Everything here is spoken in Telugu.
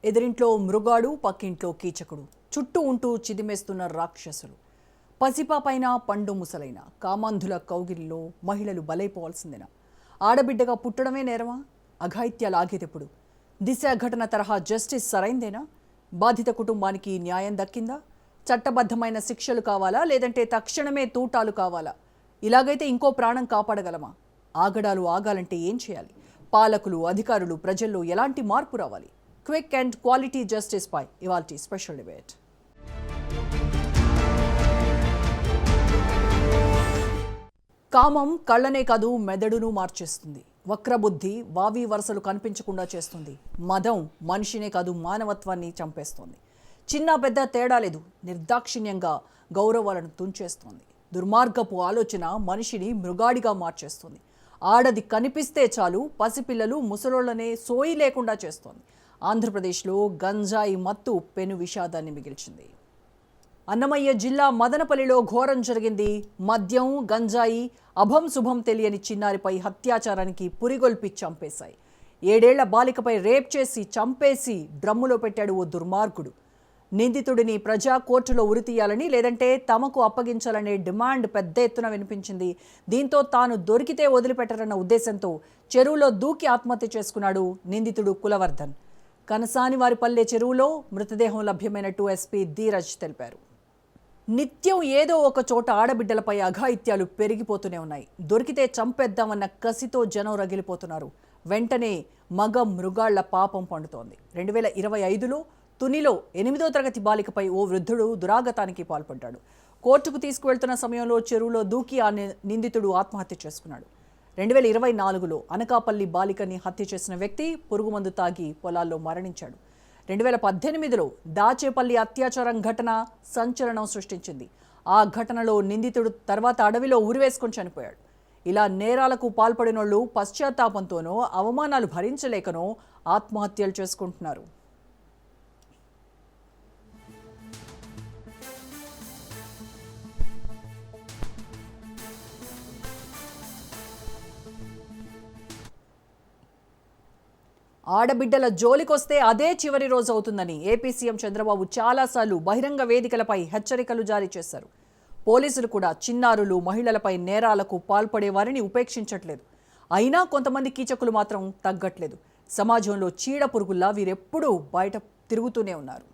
ఎదిరింట్లో మృగాడు, పక్కింట్లో కీచకుడు, చుట్టూ ఉంటూ చిదిమేస్తున్న రాక్షసులు. పసిపాపైన పండు ముసలైన కామాంధుల కౌగిలిలో మహిళలు బలైపోవాల్సిందేనా? ఆడబిడ్డగా పుట్టడమే నేరమా? అఘాయిత్యాలు ఆగేదెప్పుడు? దిశ ఘటన తరహా జస్టిస్ సరైందేనా? బాధిత కుటుంబానికి న్యాయం దక్కిందా? చట్టబద్ధమైన శిక్షలు కావాలా, లేదంటే తక్షణమే తూటాలు కావాలా? ఇలాగైతే ఇంకో ప్రాణం కాపాడగలమా? ఆగడాలు ఆగాలంటే ఏం చేయాలి? పాలకులు, అధికారులు, ప్రజల్లో ఎలాంటి మార్పు రావాలి? క్విక్ అండ్ క్వాలిటీ జస్టిస్ పై ఇవాల్టి స్పెషల్ డిబేట్. కామం కళ్ళనే కాదు మెదడును మార్చేస్తుంది. వక్రబుద్ధి వావి వరసలు కనిపించకుండా చేస్తుంది. మదం మనిషినే కాదు మానవత్వాన్ని చంపేస్తుంది. చిన్న పెద్ద తేడా లేదు, నిర్దాక్షిణ్యంగా గౌరవాలను తుంచేస్తుంది. దుర్మార్గపు ఆలోచన మనిషిని మృగాడిగా మార్చేస్తుంది. ఆడది కనిపిస్తే చాలు పసిపిల్లలు ముసలోళ్లనే సోయి లేకుండా చేస్తోంది. ఆంధ్రప్రదేశ్లో గంజాయి మత్తు పెను విషాదాన్ని మిగిల్చింది. అన్నమయ్య జిల్లా మదనపల్లిలో ఘోరం జరిగింది. మద్యం, గంజాయి అభం శుభం తెలియని చిన్నారిపై అత్యాచారానికి పురిగొల్పి చంపేశాయి. 7 ఏళ్ల బాలికపై రేప్ చేసి చంపేసి డ్రమ్ములో పెట్టాడు ఓ దుర్మార్గుడు. నిందితుడిని ప్రజా కోర్టులో ఉరితీయాలని, లేదంటే తమకు అప్పగించాలనే డిమాండ్ పెద్ద ఎత్తున వినిపించింది. దీంతో తాను దొరికితే వదిలిపెట్టరన్న ఉద్దేశంతో చెరువులో దూకి ఆత్మహత్య చేసుకున్నాడు నిందితుడు కులవర్ధన్. కనసానివారిపల్లె చెరువులో మృతదేహం లభ్యమైనట్టు ఎస్పీ ధీరజ్ తెలిపారు. నిత్యం ఏదో ఒక చోట ఆడబిడ్డలపై అఘాయిత్యాలు పెరిగిపోతూనే ఉన్నాయి. దొరికితే చంపేద్దామన్న కసితో జనం రగిలిపోతున్నారు. వెంటనే మగ మృగాళ్ల పాపం పండుతోంది. 2025లో తునిలో 8వ తరగతి బాలికపై ఓ వృద్ధుడు దురాగతానికి పాల్పడ్డాడు. కోర్టుకు తీసుకువెళ్తున్న సమయంలో చెరువులో దూకి ఆ నిందితుడు ఆత్మహత్య చేసుకున్నాడు. 2024లో అనకాపల్లి బాలికని హత్య చేసిన వ్యక్తి పురుగుమందు తాగి పొలాల్లో మరణించాడు. 2018లో దాచేపల్లి అత్యాచారం ఘటన సంచలనం సృష్టించింది. ఆ ఘటనలో నిందితుడు తర్వాత అడవిలో ఉరివేసుకొని చనిపోయాడు. ఇలా నేరాలకు పాల్పడినోళ్లు పశ్చాత్తాపంతోనో అవమానాలు భరించలేకనో ఆత్మహత్యలు చేసుకుంటున్నారు. ఆడబిడ్డల జోలికొస్తే అదే చివరి రోజు అవుతుందని ఏపీ సీఎం చంద్రబాబు చాలాసార్లు బహిరంగ వేదికలపై హెచ్చరికలు జారీ చేశారు. పోలీసులు కూడా చిన్నారులు, మహిళలపై నేరాలకు పాల్పడే వారిని ఉపేక్షించట్లేదు. అయినా కొంతమంది కీచకులు మాత్రం తగ్గట్లేదు. సమాజంలో చీడ పురుగుల్లా వీరెప్పుడూ బయట తిరుగుతూనే ఉన్నారు.